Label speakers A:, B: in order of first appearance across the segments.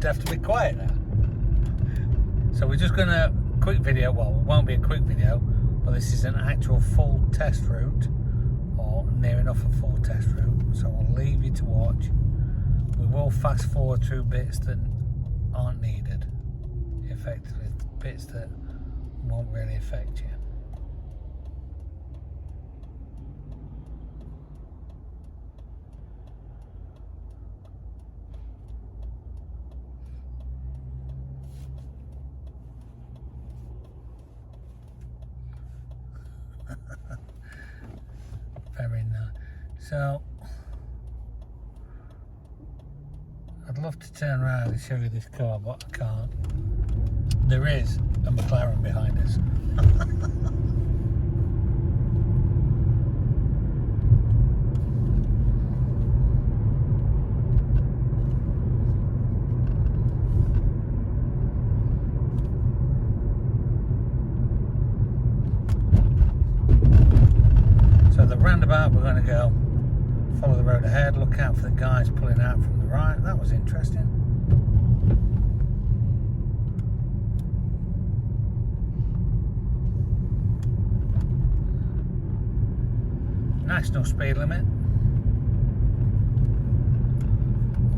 A: have to be quiet now. So we're just gonna quick video. Well, it won't be a quick video, but this is an actual full test route, or near enough a full test route. So I'll leave you to watch. We will fast forward through bits that aren't needed, effectively bits that won't really affect you. Very nice. So I'd love to turn around and show you this car, but I can't. There is a McLaren behind us. So the roundabout, we're going to go follow the road ahead, look out for the guys pulling out from the right. That was interesting. National speed limit.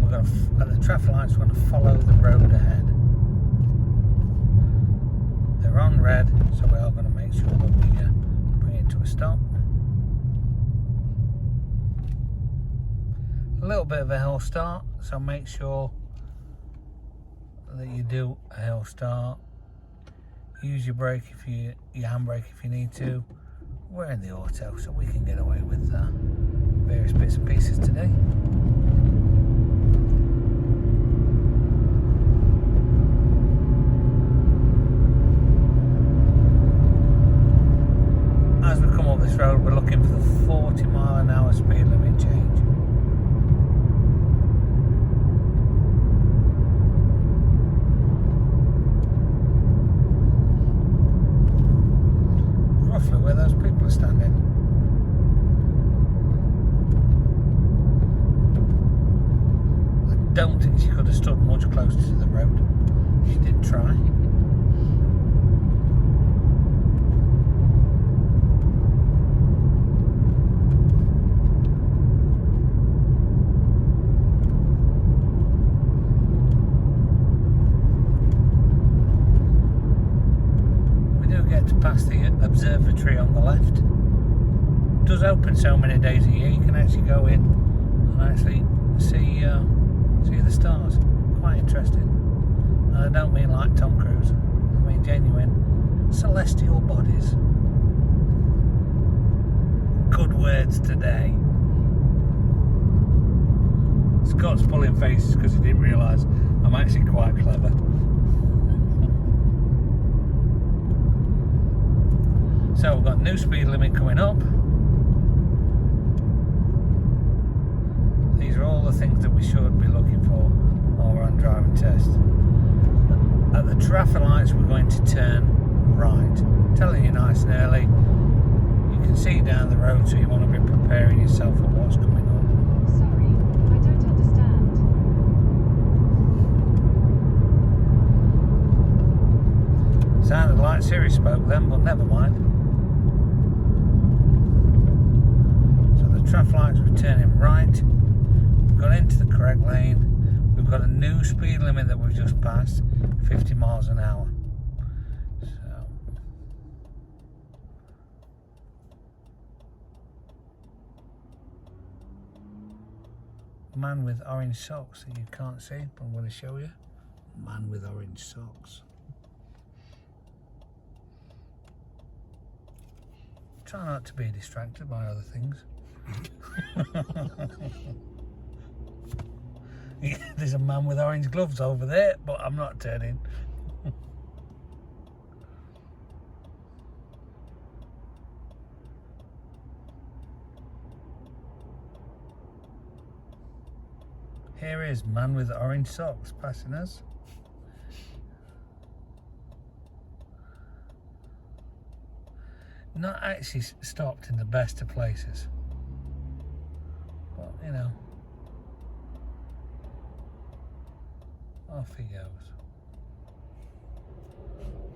A: We're going to, at the traffic lights, we're going to follow the road ahead. They're on red, so we are going to make sure that we bring it to a stop. A little bit of a hill start, so make sure that you do a hill start. Use your brake your handbrake if you need to. We're in the auto, so we can get away with various bits and pieces today. As we come up this road, we're looking for the 40-mile-an-hour speed limit change. Roughly where those people are standing. I don't think she could have stood much closer to the road. She did try. To pass the observatory on the left. It does open so many days a year, you can actually go in and actually see the stars. Quite interesting. And I don't mean like Tom Cruise, I mean genuine celestial bodies. Good words today. Scott's pulling faces because he didn't realise I'm actually quite clever. So we've got new speed limit coming up. These are all the things that we should be looking for while we're on driving test. At the traffic lights, we're going to turn right. Telling you nice and early. You can see down the road, so you want to be preparing yourself for what's coming up.
B: Sorry, I don't understand.
A: Sounded like Siri spoke then, but never mind. Traffic lights, we're turning right. We've got into the correct lane. We've got a new speed limit that we've just passed, 50 miles an hour. So man with orange socks that you can't see, but I'm going to show you. Man with orange socks. Try not to be distracted by other things. Yeah, there's a man with orange gloves over there, but I'm not turning. Here is man with orange socks passing us. Not actually stopped in the best of places. But, you know. Off he goes.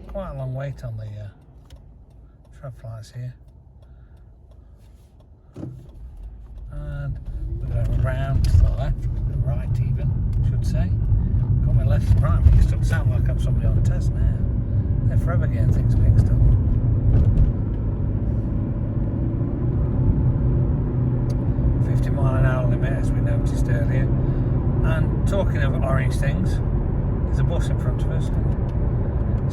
A: Quite a long wait on the traffic lights here. And we're going round to the left, the right even, should say. Got my left and right mixed up. Sound like I'm somebody on a test now. They're forever getting things mixed up. .50-mile-an-hour limit, as we noticed earlier. And talking of orange things, there's a bus in front of us.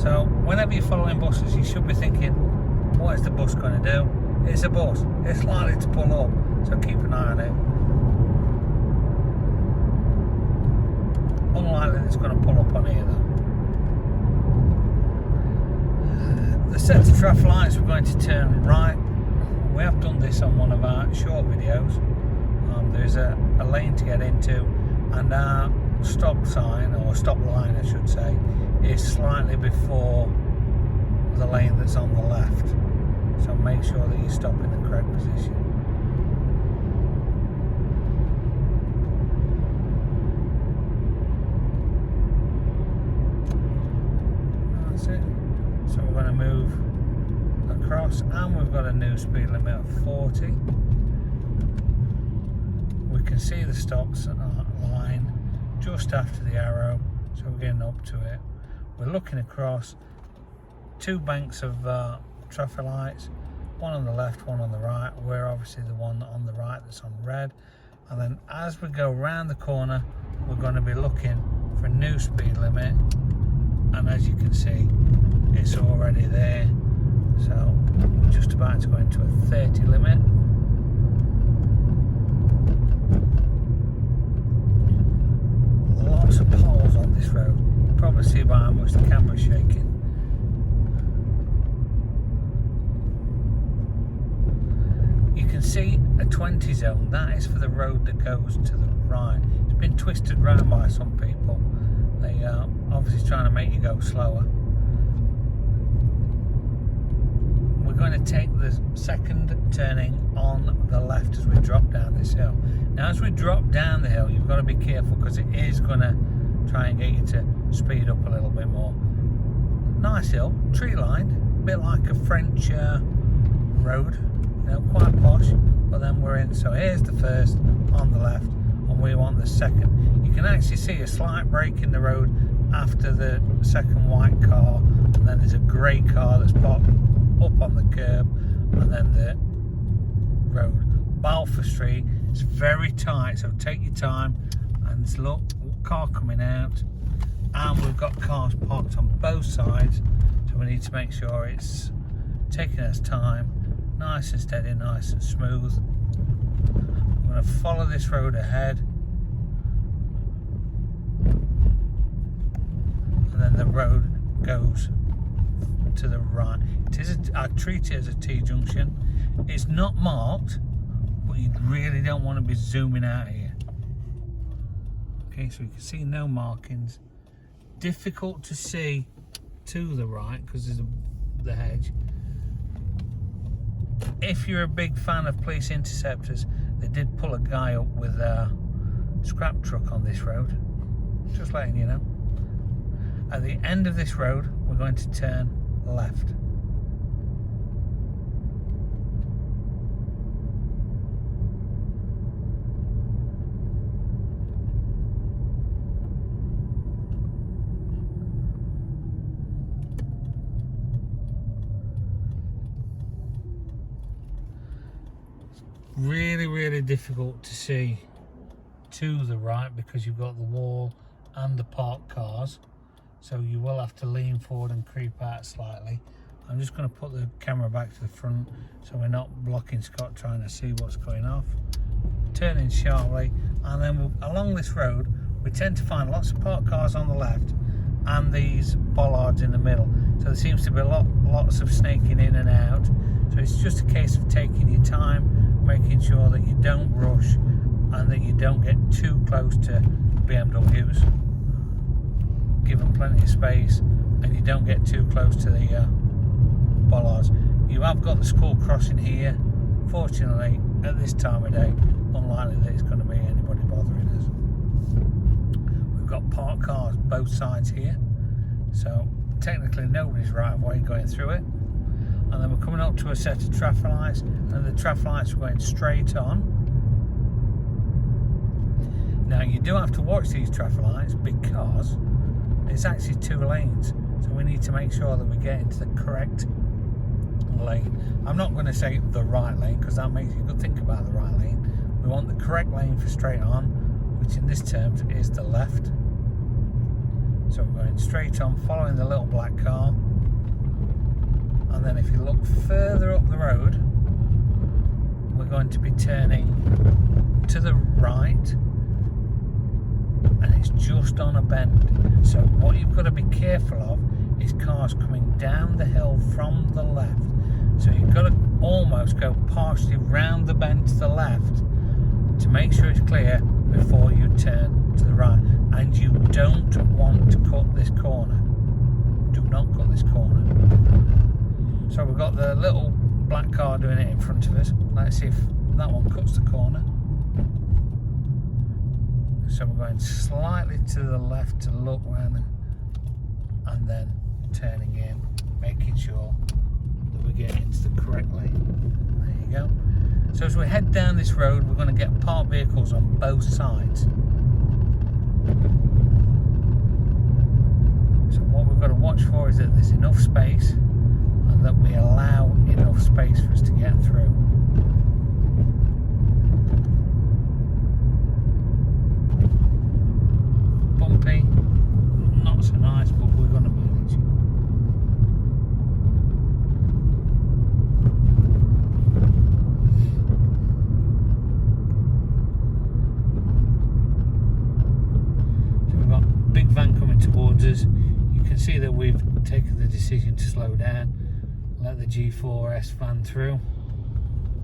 A: So whenever you're following buses, you should be thinking, what is the bus going to do? It's a bus. It's likely to pull up, so keep an eye on it. Unlikely that it's going to pull up on here though. The set of traffic lights, we're going to turn right. We have done this on one of our short videos. There's a lane to get into, and our stop sign, or stop line I should say, is slightly before the lane that's on the left. So make sure that you stop in the correct position. That's it. So we're going to move across, and we've got a new speed limit of 40. We can see the stops line just after the arrow, so we're getting up to it. We're looking across two banks of traffic lights, one on the left, one on the right. We're obviously the one on the right that's on red. And then as we go round the corner, we're going to be looking for a new speed limit, and as you can see, it's already there. So we're just about to go into a 30 limit. Lots of poles on this road. You can probably see by how much the camera's shaking. You can see a 20 zone. That is for the road that goes to the right. It's been twisted round by some people. They are obviously trying to make you go slower. We're going to take the second turning on the left as we drop down this hill. Now as we drop down the hill, you've got to be careful because it is going to try and get you to speed up a little bit more. Nice hill, tree lined, a bit like a French road, you know, quite posh, but then we're in. So here's the first on the left, and we want the second. You can actually see a slight break in the road after the second white car, and then there's a grey car that's popped up on the curb, and then the road. Balfour Street, it's very tight, so take your time. And look, car coming out, and we've got cars parked on both sides, so we need to make sure it's taking us time, nice and steady, nice and smooth. I'm going to follow this road ahead, and then the road goes to the right. I treat it as a T-junction. It's not marked, but you really don't want to be zooming out here. Okay, so you can see no markings. Difficult to see to the right because there's the hedge. If you're a big fan of police interceptors, they did pull a guy up with a scrap truck on this road. Just letting you know. At the end of this road, we're going to turn left. Really difficult to see to the right because you've got the wall and the parked cars, so you will have to lean forward and creep out slightly. I'm just going to put the camera back to the front so we're not blocking Scott trying to see what's going off. Turning sharply, and then along this road we tend to find lots of parked cars on the left and these bollards in the middle, so there seems to be lots of snaking in and out. So it's just a case of taking your time, making sure that you don't rush and that you don't get too close to BMWs. Give them plenty of space, and you don't get too close to the bollards. You have got the school crossing here. Fortunately, at this time of day, unlikely that it's going to be anybody bothering us. we've got parked cars both sides here, so technically nobody's right of way going through it. And then we're coming up to a set of traffic lights, and the traffic lights are going straight on. Now you do have to watch these traffic lights because it's actually 2 lanes, so we need to make sure that we get into the correct lane. I'm not going to say the right lane because that makes you think about the right lane. We want the correct lane for straight on, which in this terms is the left. So we're going straight on, following the little black car. And then if you look further up the road, we're going to be turning to the right, and it's just on a bend. So what you've got to be careful of is cars coming down the hill from the left. So you've got to almost go partially round the bend to the left to make sure it's clear before you turn to the right. And you don't want to cut this corner. Do not cut this corner. So we've got the little black car doing it in front of us. Let's see if that one cuts the corner. So we're going slightly to the left to look round and then turning in, making sure that we get into the correct lane. There you go. So as we head down this road, we're going to get parked vehicles on both sides. So what we've got to watch for is that there's enough space and that we allow enough space for us to get through. Bumpy, not so nice, but we're going to manage. So we've got a big van coming towards us. You can see that we've taken the decision to slow down, let the G4S van through.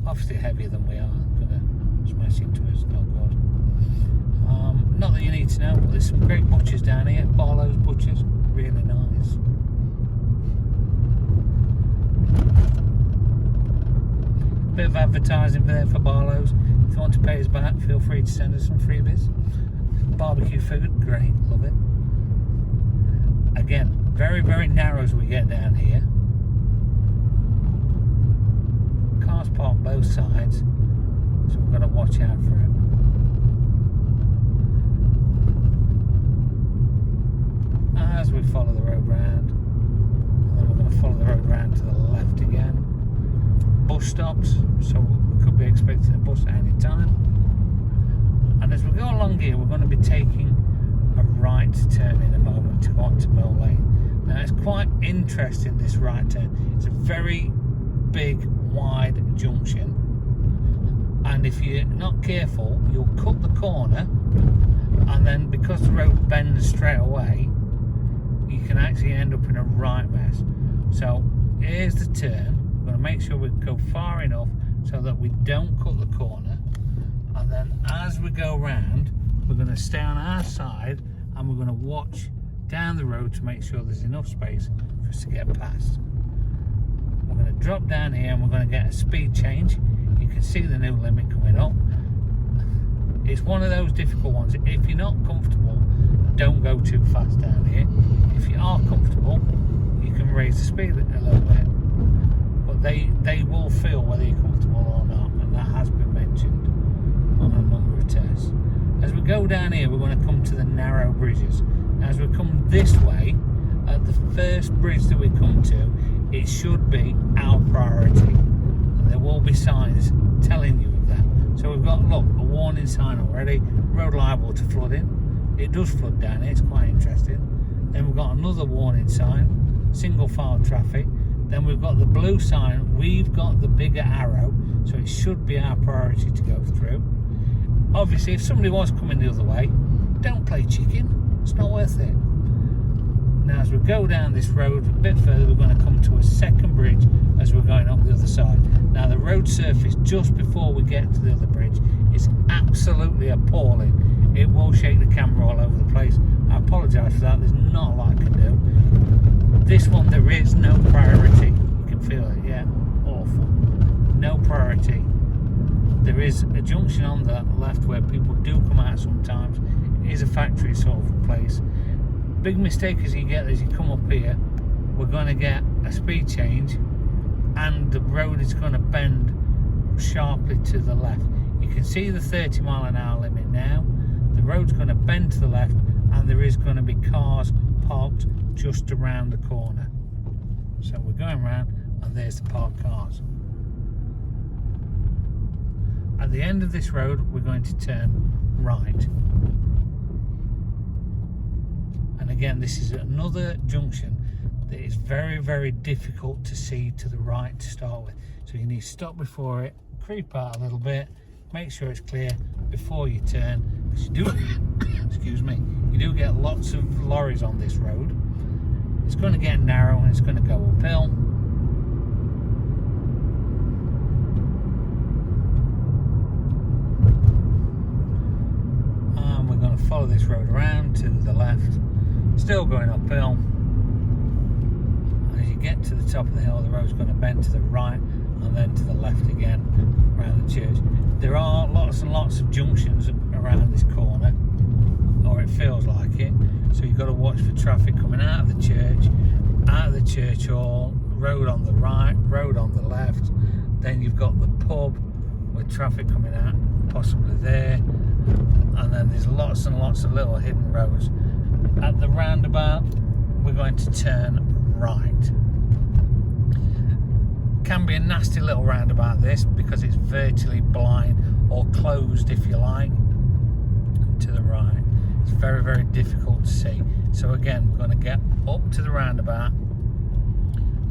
A: Obviously heavier than we are, going to smash into us, not good. Not that you need to know, but there's some great butchers down here. Barlow's Butchers, really nice. Bit of advertising there for Barlow's. If you want to pay us back, feel free to send us some freebies. Barbecue food, great, love it. Again, very, very narrow as we get down here. Cars parked both sides, so we've got to watch out for it. As we follow the road round, and then we're going to follow the road round to the left again. Bus stops, so we could be expecting a bus at any time. And as we go along here, we're going to be taking a right turn in a moment to go on to Mill Lane. Now it's quite interesting, this right turn. It's a very big, wide junction, and if you're not careful, you'll cut the corner, and then because the road bends straight away, you can actually end up in a right mess. So here's the turn. We're going to make sure we go far enough so that we don't cut the corner, and then as we go round, we're going to stay on our side and we're going to watch down the road to make sure there's enough space for us to get past. We're going to drop down here and we're going to get a speed change. You can see the new limit coming up. It's one of those difficult ones. If you're not comfortable, don't go too fast down here. If you are comfortable, you can raise the speed a little bit. But they will feel whether you're comfortable or not, and that has been mentioned on a number of tests. As we go down here, we're going to come to the narrow bridges. As we come this way, at the first bridge that we come to, it should be our priority. And there will be signs telling you of that. So we've got, look, a warning sign already, road liable to flooding. It does flood down here, it's quite interesting. Then we've got another warning sign, single file traffic. Then we've got the blue sign, we've got the bigger arrow, so it should be our priority to go through. Obviously, if somebody was coming the other way, don't play chicken, it's not worth it. Now as we go down this road a bit further, we're going to come to a second bridge as we're going up the other side. Now the road surface just before we get to the other bridge is absolutely appalling. It will shake the camera all over the place. I apologise for that, there's not a lot I can do. This one, there is no priority. You can feel it, yeah, awful. No priority. There is a junction on the left where people do come out sometimes. is a factory sort of place. Big mistake as you come up here, we're going to get a speed change and the road is going to bend sharply to the left. You can see the 30 mile an hour limit now. The road's going to bend to the left and there is going to be cars parked just around the corner. So we're going round and there's the parked cars. At the end of this road we're going to turn right. And again, this is another junction that is very, very difficult to see to the right to start with. So you need to stop before it, creep out a little bit, make sure it's clear before you turn. Because you do, excuse me, you do get lots of lorries on this road. It's going to get narrow and it's going to go uphill. And we're going to follow this road around to the left. Still going uphill. As you get to the top of the hill, the road's going to bend to the right and then to the left again around the church. There are lots and lots of junctions around this corner, or it feels like it. So you've got to watch for traffic coming out of the church hall, road on the right, road on the left. Then you've got the pub with traffic coming out, possibly there. And then there's lots and lots of little hidden roads. At the roundabout, we're going to turn right. Can be a nasty little roundabout this, because it's virtually blind, or closed if you like, to the right. It's very, very difficult to see. So again, we're going to get up to the roundabout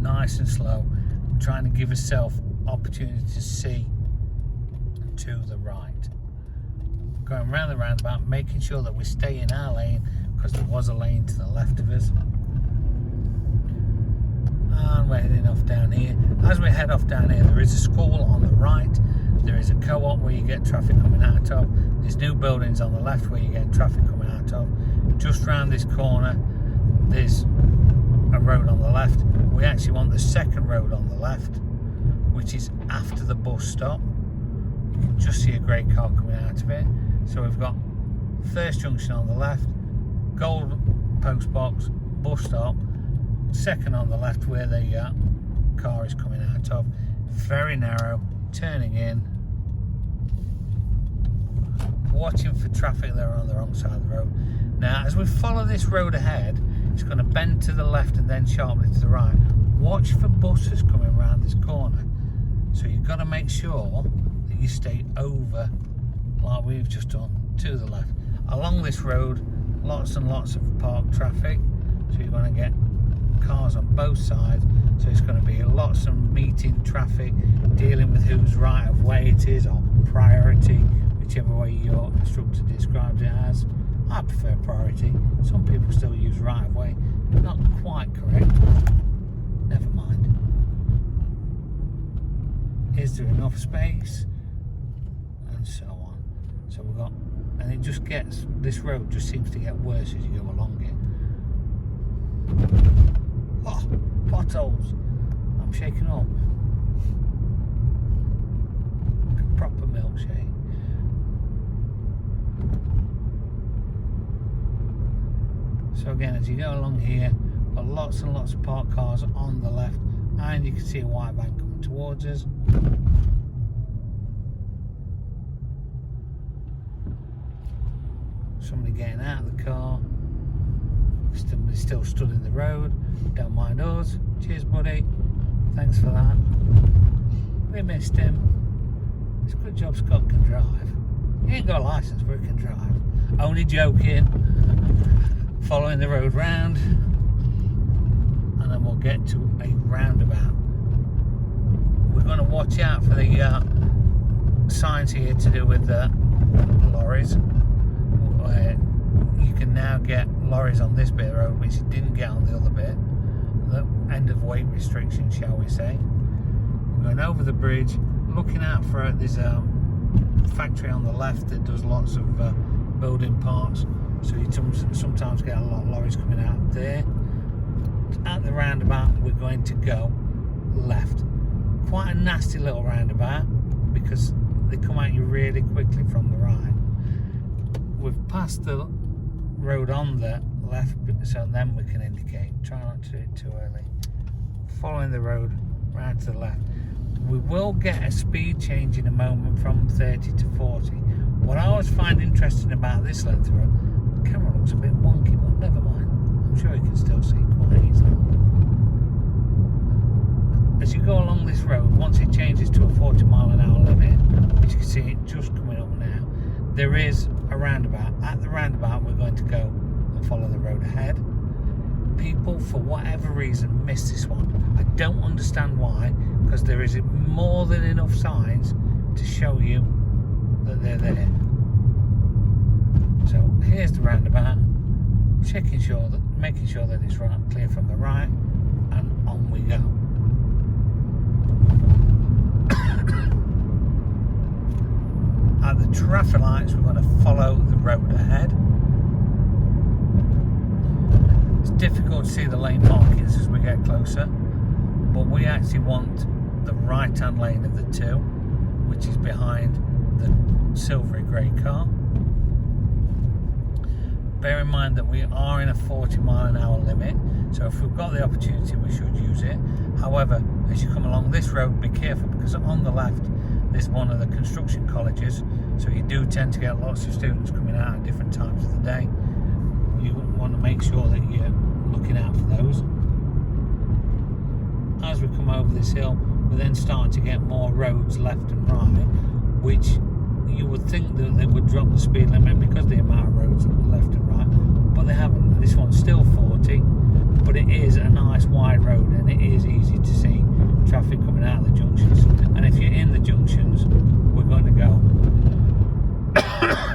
A: nice and slow. I'm trying to give yourself opportunity to see to the right. Going around the roundabout, making sure that we stay in our lane, because there was a lane to the left of us. And we're heading off down here. As we head off down here, there is a school on the right. There is a co-op where you get traffic coming out of. There's new buildings on the left where you get traffic coming out of. Just round this corner, there's a road on the left. We actually want the second road on the left, which is after the bus stop. You can just see a grey car coming out of it. So we've got first junction on the left, gold post box, bus stop, second on the left where the car is coming out of. Very narrow, turning in, watching for traffic there on the wrong side of the road. Now as we follow this road ahead, it's going to bend to the left and then sharply to the right. Watch for buses coming around this corner. So you've got to make sure that you stay over, like we've just done, to the left. Along this road, lots and lots of parked traffic, so you're going to get cars on both sides. So it's going to be lots of meeting traffic, dealing with whose right of way it is, or priority, whichever way your instructor describes it as. I prefer priority. Some people still use right of way, but not quite correct. Never mind. Is there enough space? And so on. So we've got, and it just gets, this road just seems to get worse as you go along it. Oh, potholes. I'm shaking up. Like a proper milkshake. So again, as you go along here, got lots and lots of parked cars on the left, and you can see a white van coming towards us. Somebody getting out of the car. Somebody still stood in the road. Don't mind us. Cheers, buddy. Thanks for that. We missed him. It's a good job Scott can drive. He ain't got a license, but he can drive. Only joking. Following the road round, and then we'll get to a roundabout. We're going to watch out for the signs here to do with the lorries. You can now get lorries on this bit of the road, which you didn't get on the other bit. The end of weight restriction, shall we say. We're going over the bridge, looking out for it. There's a factory on the left that does lots of building parts. So you sometimes get a lot of lorries coming out there. At the roundabout, we're going to go left. Quite a nasty little roundabout, because they come at you really quickly from the right. We've passed the road on the left, so then we can indicate. Try not to do it too early. Following the road round to the left. We will get a speed change in a moment from 30 to 40. What I always find interesting about this length of road, the camera looks a bit wonky, but never mind. I'm sure you can still see quite easily. As you go along this road, once it changes to a 40-mile-an-hour limit, which you can see it just coming up now, there is a roundabout. At the roundabout, we're going to go and follow the road ahead. People, for whatever reason, miss this one. I don't understand why, because there is more than enough signs to show you that they're there. So here's the roundabout, making sure that it's right, clear from the right, and on we go. At the traffic lights, we're going to follow the road ahead. It's difficult to see the lane markings as we get closer, but we actually want the right-hand lane of the two, which is behind the silvery grey car. Bear in mind that we are in a 40-mile-an-hour limit, so if we've got the opportunity, we should use it. However, as you come along this road, be careful, because on the left there's one of the construction colleges, so you do tend to get lots of students coming out at different times of the day. You want to make sure that you're looking out for those. As we come over this hill, we're then starting to get more roads left and right, which you would think that they would drop the speed limit because of the amount of roads left and right, but they haven't. This one's still 40, but it is a nice wide road, and it is easy to see traffic coming out of the junctions. And if you're in the junctions, we're going to go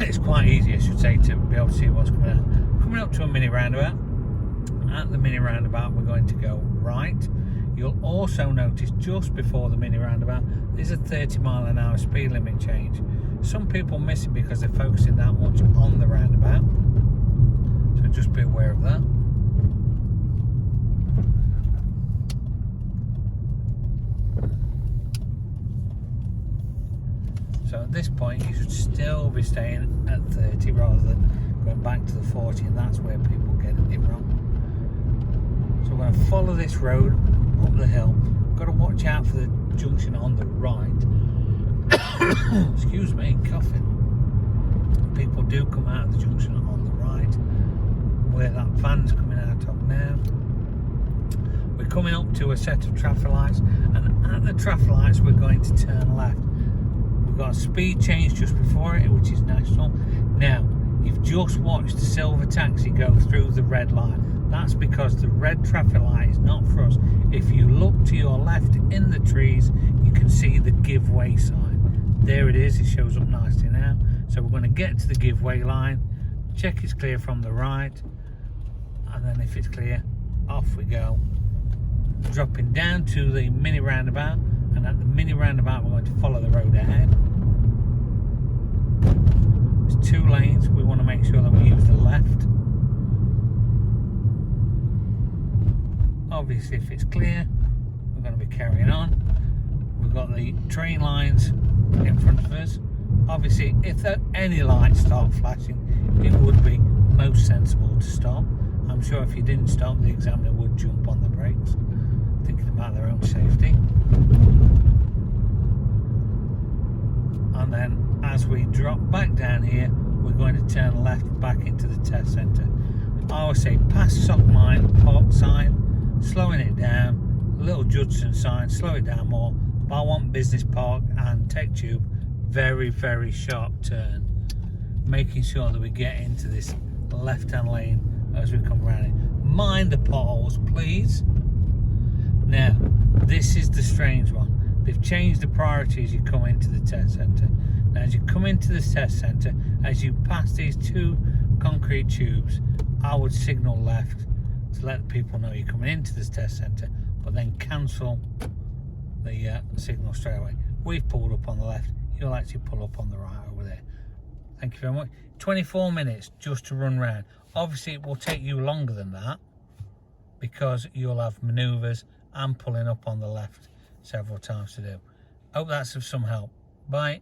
A: it's quite easy, I should say, to be able to see what's coming out. Coming up to a mini roundabout. At the mini roundabout, we're going to go right. You'll also notice just before the mini roundabout there's a 30-mile-an-hour speed limit change. Some people miss it because they're focusing that much on the roundabout, so just be aware of that. So at this point you should still be staying at 30 rather than going back to the 40, and that's where people get it wrong. So we're going to follow this road up the hill. Got to watch out for the junction on the right. Excuse me, coughing. People do come out of the junction on the right, where that van's coming out of now. We're coming up to a set of traffic lights, and at the traffic lights we're going to turn left. We've got a speed change just before it, which is national. Now, you've just watched the silver taxi go through the red light. That's because the red traffic light is not for us. If you look to your left in the trees, you can see the give way sign. There it is, it shows up nicely now. So we're going to get to the give way line, check it's clear from the right, and then if it's clear, off we go. Dropping down to the mini roundabout, and at the mini roundabout we're going to follow the road ahead. There's two lanes, we want to make sure that we use the left. Obviously if it's clear, we're going to be carrying on. We've got the train lines in front of us. Obviously if there any lights start flashing, it would be most sensible to stop. I'm sure if you didn't stop, the examiner would jump on the brakes, thinking about their own safety. And then as we drop back down here, we're going to turn left back into the test centre. I always say past sock mine park sign, slowing it down, little Judson sign, slow it down more, but I want business park and tech tube, very, very sharp turn, making sure that we get into this left hand lane as we come around it. Mind the potholes, please. Now, this is the strange one. They've changed the priority as you come into the test centre. Now, as you come into the test centre, as you pass these two concrete tubes, I would signal left to let people know you're coming into this test centre, but then cancel the signal straight away. We've pulled up on the left, you'll actually pull up on the right over there. Thank you very much. 24 minutes just to run round. Obviously it will take you longer than that because you'll have manoeuvres and pulling up on the left several times to do. Hope that's of some help. Bye.